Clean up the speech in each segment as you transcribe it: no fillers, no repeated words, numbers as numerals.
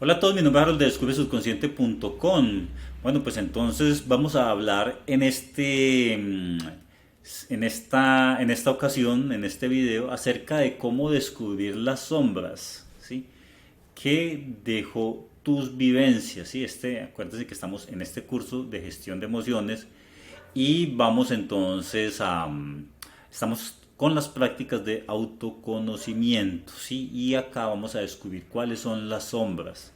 Hola a todos, mi nombre es Harold de descubresubconsciente.com. Bueno, pues entonces vamos a hablar en esta ocasión, en este video, acerca de cómo descubrir las sombras, ¿sí? ¿Qué dejó tus vivencias? ¿Sí? Acuérdense que estamos en este curso de gestión de emociones y vamos entonces estamos con las prácticas de autoconocimiento, ¿sí? Y acá vamos a descubrir cuáles son las sombras.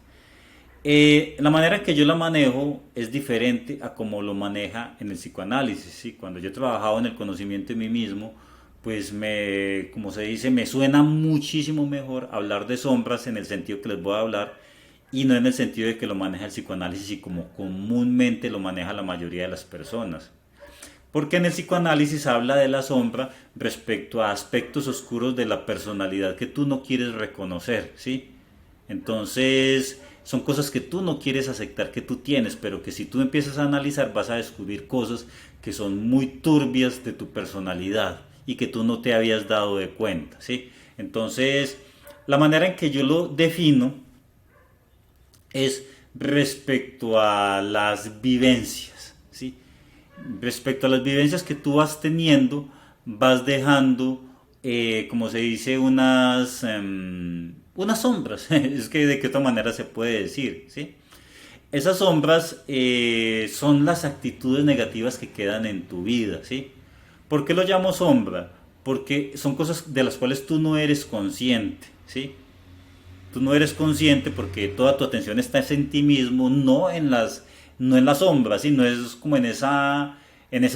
La manera en que yo la manejo es diferente a como lo maneja en el psicoanálisis, ¿sí? Cuando yo he trabajado en el conocimiento de mí mismo, pues como se dice, me suena muchísimo mejor hablar de sombras en el sentido que les voy a hablar y no en el sentido de que lo maneja el psicoanálisis y como comúnmente lo maneja la mayoría de las personas. Porque en el psicoanálisis habla de la sombra respecto a aspectos oscuros de la personalidad que tú no quieres reconocer, ¿sí? Entonces, son cosas que tú no quieres aceptar que tú tienes, pero que si tú empiezas a analizar vas a descubrir cosas que son muy turbias de tu personalidad y que tú no te habías dado de cuenta, ¿sí? Entonces, la manera en que yo lo defino es respecto a las vivencias, ¿sí? Respecto a las vivencias que tú vas teniendo, vas dejando, como se dice, unas sombras. Es que de qué otra manera se puede decir, ¿sí? Esas sombras son las actitudes negativas que quedan en tu vida, ¿sí? ¿Por qué lo llamo sombra? Porque son cosas de las cuales tú no eres consciente, ¿sí? Tú no eres consciente porque toda tu atención está en ti mismo, no en la sombra, ¿sí? No es como en esas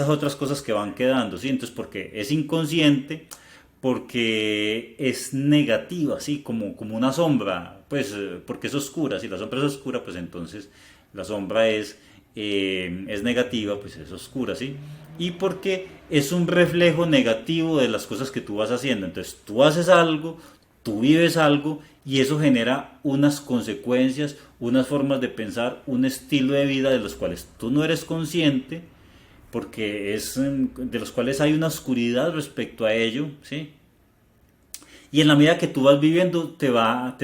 otras cosas que van quedando, ¿sí? Entonces, porque es inconsciente, porque es negativa, ¿sí? Como una sombra, pues, porque es oscura. Si la sombra es oscura, pues entonces la sombra es negativa, pues es oscura, ¿sí? Y porque es un reflejo negativo de las cosas que tú vas haciendo. Entonces, tú haces algo, tú vives algo y eso genera unas consecuencias, unas formas de pensar, un estilo de vida de los cuales tú no eres consciente, porque de los cuales hay una oscuridad respecto a ello, ¿sí? Y en la medida que tú vas viviendo, se va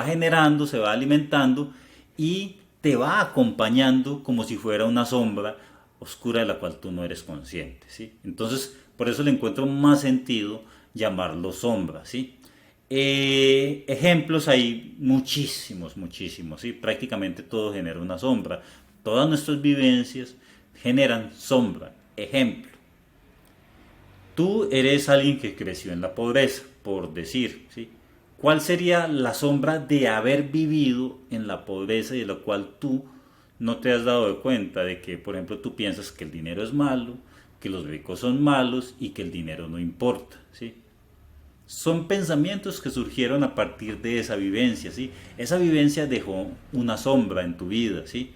generando, se va alimentando y te va acompañando como si fuera una sombra oscura de la cual tú no eres consciente, ¿sí? Entonces, por eso le encuentro más sentido llamarlo sombra, ¿sí? Ejemplos hay muchísimos, muchísimos, ¿sí? Prácticamente todo genera una sombra. Todas nuestras vivencias generan sombra. Ejemplo, tú eres alguien que creció en la pobreza, por decir, ¿sí? ¿Cuál sería la sombra de haber vivido en la pobreza y de la cual tú no te has dado de cuenta de que, por ejemplo, tú piensas que el dinero es malo, que los ricos son malos y que el dinero no importa, ¿sí? Son pensamientos que surgieron a partir de esa vivencia, ¿sí? Esa vivencia dejó una sombra en tu vida, ¿sí?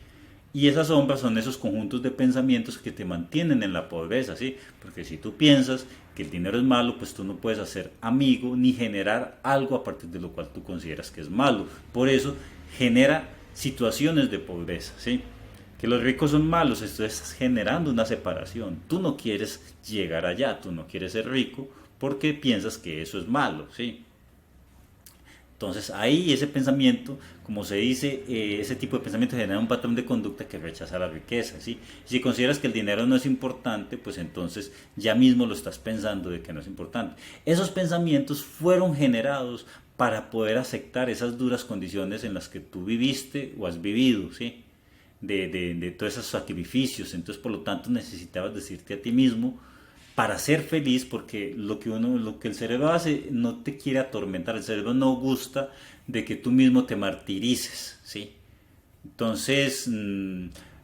Y esas sombras son esos conjuntos de pensamientos que te mantienen en la pobreza, ¿sí? Porque si tú piensas que el dinero es malo, pues tú no puedes hacer amigo ni generar algo a partir de lo cual tú consideras que es malo. Por eso genera situaciones de pobreza, ¿sí? Que los ricos son malos, esto estás generando una separación. Tú no quieres llegar allá, tú no quieres ser rico porque piensas que eso es malo, ¿sí? Entonces ahí ese pensamiento, como se dice, ese tipo de pensamiento genera un patrón de conducta que rechaza la riqueza, ¿sí? Si consideras que el dinero no es importante, pues entonces ya mismo lo estás pensando de que no es importante. Esos pensamientos fueron generados para poder aceptar esas duras condiciones en las que tú viviste o has vivido, ¿sí? De todos esos sacrificios. Entonces, por lo tanto, necesitabas decirte a ti mismo para ser feliz, porque lo que el cerebro hace no te quiere atormentar, el cerebro no gusta de que tú mismo te martirices, ¿sí? Entonces,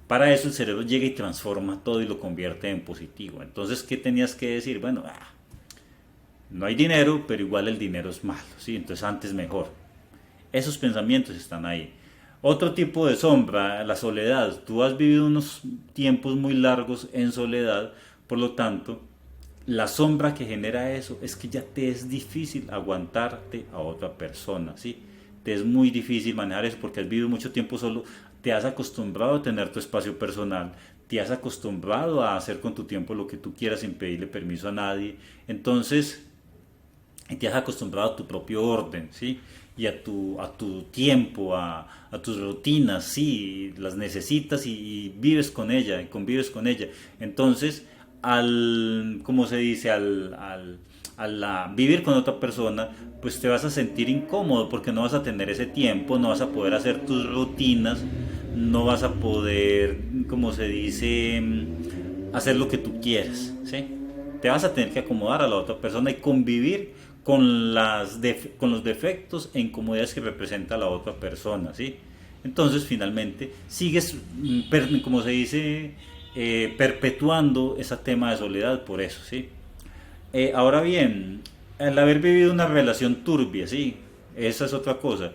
para eso el cerebro llega y transforma todo y lo convierte en positivo. Entonces, ¿qué tenías que decir? Bueno, no hay dinero, pero igual el dinero es malo, ¿sí? Entonces, antes mejor. Esos pensamientos están ahí. Otro tipo de sombra, la soledad. Tú has vivido unos tiempos muy largos en soledad, por lo tanto, la sombra que genera eso es que ya te es difícil aguantarte a otra persona, ¿sí? Te es muy difícil manejar eso porque has vivido mucho tiempo solo, te has acostumbrado a tener tu espacio personal, te has acostumbrado a hacer con tu tiempo lo que tú quieras sin pedirle permiso a nadie, entonces te has acostumbrado a tu propio orden, ¿sí? y a tu tiempo, a tus rutinas, sí, las necesitas y vives con ella, y convives con ella. Entonces, ¿cómo se dice? Vivir con otra persona, pues te vas a sentir incómodo porque no vas a tener ese tiempo, no vas a poder hacer tus rutinas, no vas a poder, como se dice, hacer lo que tú quieras, ¿sí? Te vas a tener que acomodar a la otra persona y convivir con los defectos e incomodidades que representa la otra persona, ¿sí? Entonces, finalmente, sigues, como se dice, perpetuando ese tema de soledad por eso, ¿sí? Ahora bien, al haber vivido una relación turbia, ¿sí? Esa es otra cosa.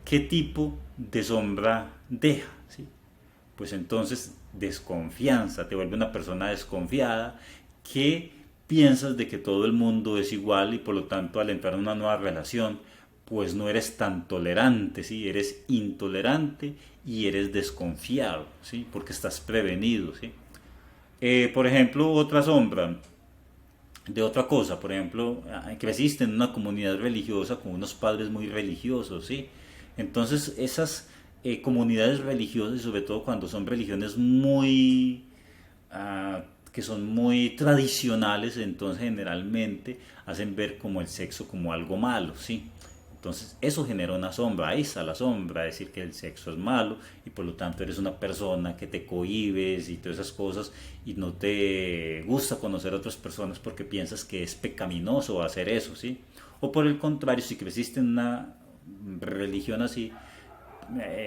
¿Qué tipo de sombra deja? ¿Sí? Pues entonces desconfianza, te vuelve una persona desconfiada que piensas de que todo el mundo es igual y por lo tanto al entrar en una nueva relación pues no eres tan tolerante, ¿sí? Eres intolerante y eres desconfiado, ¿sí? Porque estás prevenido, ¿sí? Por ejemplo, otra sombra de otra cosa, por ejemplo, creciste en una comunidad religiosa con unos padres muy religiosos, ¿sí? Entonces esas comunidades religiosas, y sobre todo cuando son religiones muy, que son muy tradicionales, entonces generalmente hacen ver como el sexo como algo malo, ¿sí? Entonces eso genera una sombra, ahí está la sombra, decir que el sexo es malo y por lo tanto eres una persona que te cohibes y todas esas cosas y no te gusta conocer a otras personas porque piensas que es pecaminoso hacer eso, ¿sí? O por el contrario, si creciste en una religión así,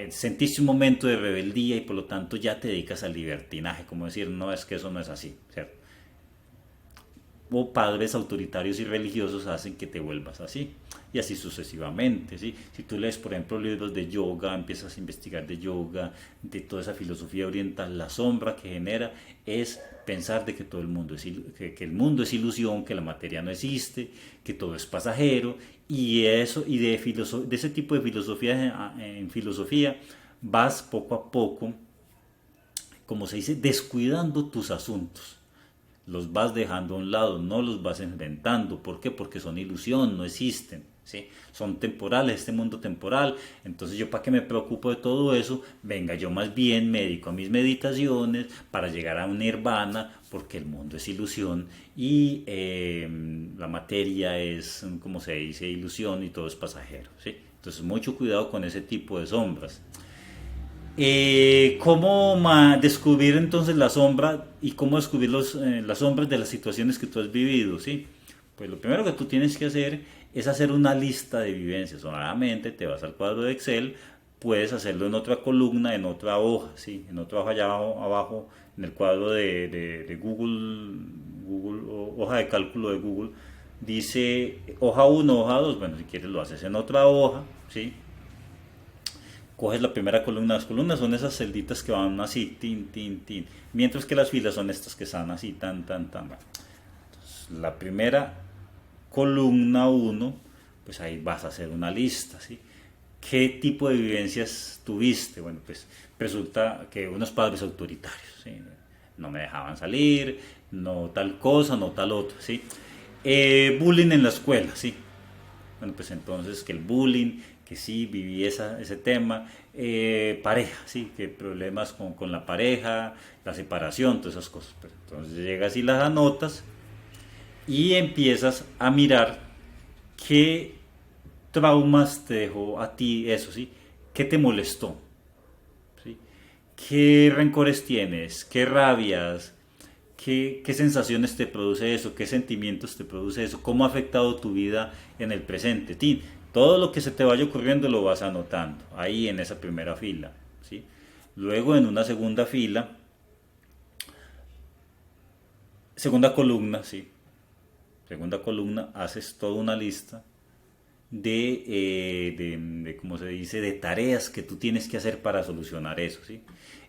sentiste un momento de rebeldía y por lo tanto ya te dedicas al libertinaje, como decir, no, es que eso no es así, ¿cierto? O padres autoritarios y religiosos hacen que te vuelvas así y así sucesivamente, ¿sí? Si tú lees por ejemplo libros de yoga, empiezas a investigar de yoga, de toda esa filosofía oriental, la sombra que genera es pensar de que todo el mundo que el mundo es ilusión, que la materia no existe, que todo es pasajero y eso y de ese tipo de filosofía en filosofía vas poco a poco, como se dice, descuidando tus asuntos, los vas dejando a un lado, no los vas inventando. ¿Por qué? Porque son ilusión, no existen, ¿sí? Son temporales, este mundo temporal. Entonces yo para qué me preocupo de todo eso, venga, yo más bien me dedico a mis meditaciones para llegar a un nirvana, porque el mundo es ilusión y la materia es, como se dice, ilusión y todo es pasajero, ¿sí? Entonces mucho cuidado con ese tipo de sombras. ¿Cómo descubrir entonces la sombra y cómo descubrir las sombras de las situaciones que tú has vivido? ¿Sí? Pues lo primero que tú tienes que hacer es hacer una lista de vivencias. Solamente te vas al cuadro de Excel, puedes hacerlo en otra columna, en otra hoja, ¿sí? En otra hoja allá abajo, en el cuadro de Google, hoja de cálculo de Google, dice hoja uno, hoja 2. Bueno, si quieres lo haces en otra hoja, ¿sí? Coges la primera columna, las columnas son esas celditas que van así, tin, tin, tin, mientras que las filas son estas que están así, tan, tan, tan. Entonces, la primera columna uno, pues ahí vas a hacer una lista, ¿sí? ¿Qué tipo de vivencias tuviste? Bueno, pues resulta que unos padres autoritarios, ¿sí? No me dejaban salir, no tal cosa, no tal otra, ¿sí? Bullying en la escuela, ¿sí? Bueno, pues entonces que el bullying, que sí, viví ese tema, pareja, sí, que problemas con la pareja, la separación, todas esas cosas. Pues entonces llegas y las anotas y empiezas a mirar qué traumas te dejó a ti eso, ¿sí? ¿Qué te molestó? ¿Sí? ¿Qué rencores tienes? ¿Qué rabias? ¿Qué sensaciones te produce eso? ¿Qué sentimientos te produce eso? ¿Cómo ha afectado tu vida en el presente? Todo lo que se te vaya ocurriendo lo vas anotando ahí en esa primera fila, ¿sí? Luego en una segunda fila, segunda columna, ¿sí? Segunda columna, haces toda una lista ¿cómo se dice?, de tareas que tú tienes que hacer para solucionar eso, ¿sí?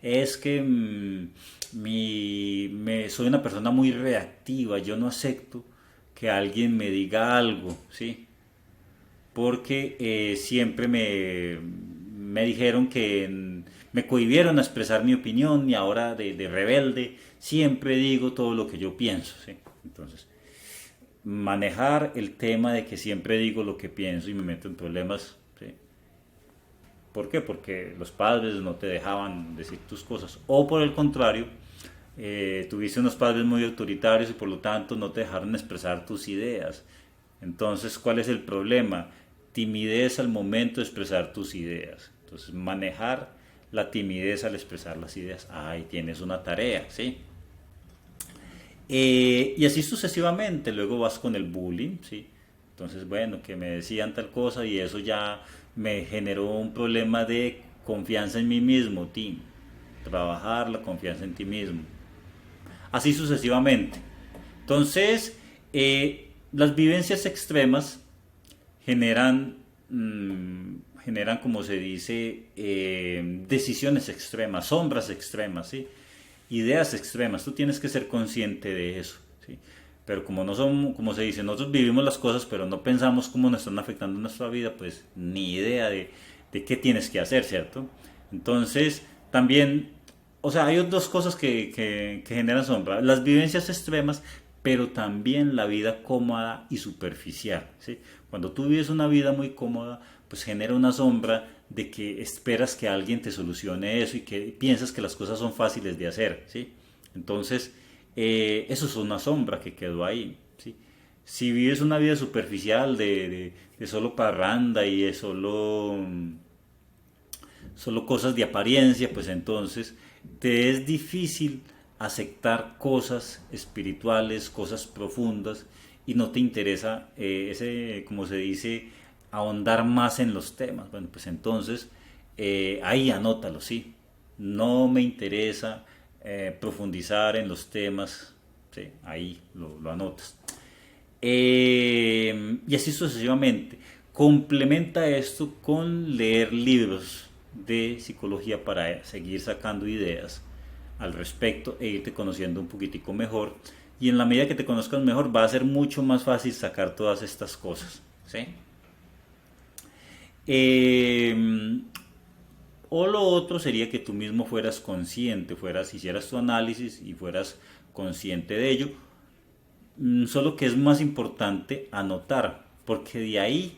Es que soy una persona muy reactiva, yo no acepto que alguien me diga algo, ¿sí? Porque siempre me dijeron que me cohibieron a expresar mi opinión y ahora de rebelde siempre digo todo lo que yo pienso, ¿sí? Entonces, manejar el tema de que siempre digo lo que pienso y me meto en problemas, ¿sí? ¿Por qué? Porque los padres no te dejaban decir tus cosas. O por el contrario, tuviste unos padres muy autoritarios y por lo tanto no te dejaron expresar tus ideas. Entonces, ¿cuál es el problema? Timidez al momento de expresar tus ideas. Entonces, manejar la timidez al expresar las ideas. Ahí tienes una tarea, ¿sí? Y así sucesivamente. Luego vas con el bullying, ¿sí? Entonces, bueno, que me decían tal cosa y eso ya me generó un problema de confianza en mí mismo, Tim. Trabajar la confianza en ti mismo. Así sucesivamente. Entonces, las vivencias extremas generan, generan como se dice, decisiones extremas, sombras extremas, ¿sí? Ideas extremas. Tú tienes que ser consciente de eso, ¿sí? Pero como no somos, como se dice, nosotros vivimos las cosas, pero no pensamos cómo nos están afectando nuestra vida, pues ni idea de qué tienes que hacer, ¿cierto? Entonces, también, o sea, hay dos cosas que generan sombra. Las vivencias extremas, pero también la vida cómoda y superficial, ¿sí? Cuando tú vives una vida muy cómoda, pues genera una sombra de que esperas que alguien te solucione eso y que piensas que las cosas son fáciles de hacer, ¿sí? Entonces, eso es una sombra que quedó ahí, ¿sí? Si vives una vida superficial de solo parranda y de solo cosas de apariencia, pues entonces te es difícil aceptar cosas espirituales, cosas profundas y no te interesa como se dice, ahondar más en los temas. Bueno, pues entonces ahí anótalo, sí. No me interesa profundizar en los temas, sí, ahí lo anotas. Y así sucesivamente. Complementa esto con leer libros de psicología para seguir sacando ideas al respecto e irte conociendo un poquitico mejor. Y en la medida que te conozcas mejor va a ser mucho más fácil sacar todas estas cosas, ¿sí? O lo otro sería que tú mismo fueras consciente, hicieras tu análisis y fueras consciente de ello. Solo que es más importante anotar, porque de ahí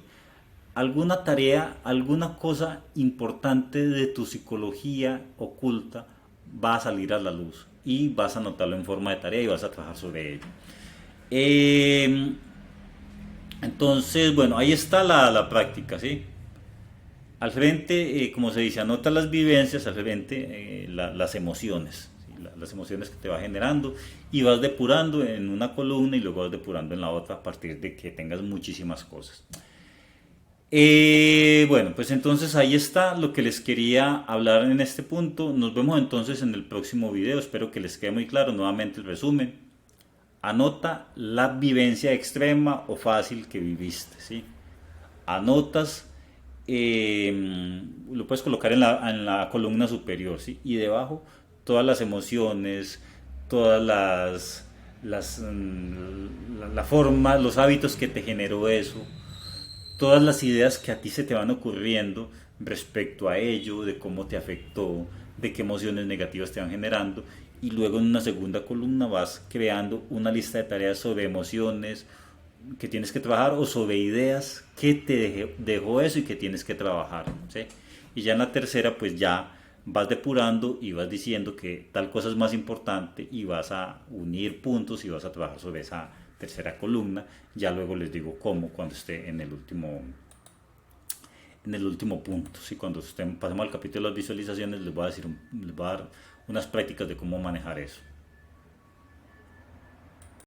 alguna tarea, alguna cosa importante de tu psicología oculta va a salir a la luz y vas a anotarlo en forma de tarea y vas a trabajar sobre ello. Eh, entonces, bueno, ahí está la práctica, ¿sí? Al frente, como se dice, anota las vivencias, al frente las emociones, ¿sí? Las emociones que te va generando y vas depurando en una columna y luego vas depurando en la otra a partir de que tengas muchísimas cosas. Bueno, pues entonces ahí está lo que les quería hablar en este punto. Nos vemos entonces en el próximo video. Espero que les quede muy claro nuevamente el resumen. Anota la vivencia extrema o fácil que viviste, ¿sí? Anotas, lo puedes colocar en la columna superior, ¿sí? Y debajo todas las emociones, todas la forma, los hábitos que te generó eso, todas las ideas que a ti se te van ocurriendo respecto a ello, de cómo te afectó, de qué emociones negativas te van generando, y luego en una segunda columna vas creando una lista de tareas sobre emociones que tienes que trabajar o sobre ideas que te dejó eso y que tienes que trabajar, ¿sí? Y ya en la tercera pues ya vas depurando y vas diciendo que tal cosa es más importante y vas a unir puntos y vas a trabajar sobre esa tercera columna. Ya luego les digo cómo cuando esté en el último punto, ¿sí? Cuando pasemos al capítulo de las visualizaciones les voy a dar unas prácticas de cómo manejar eso.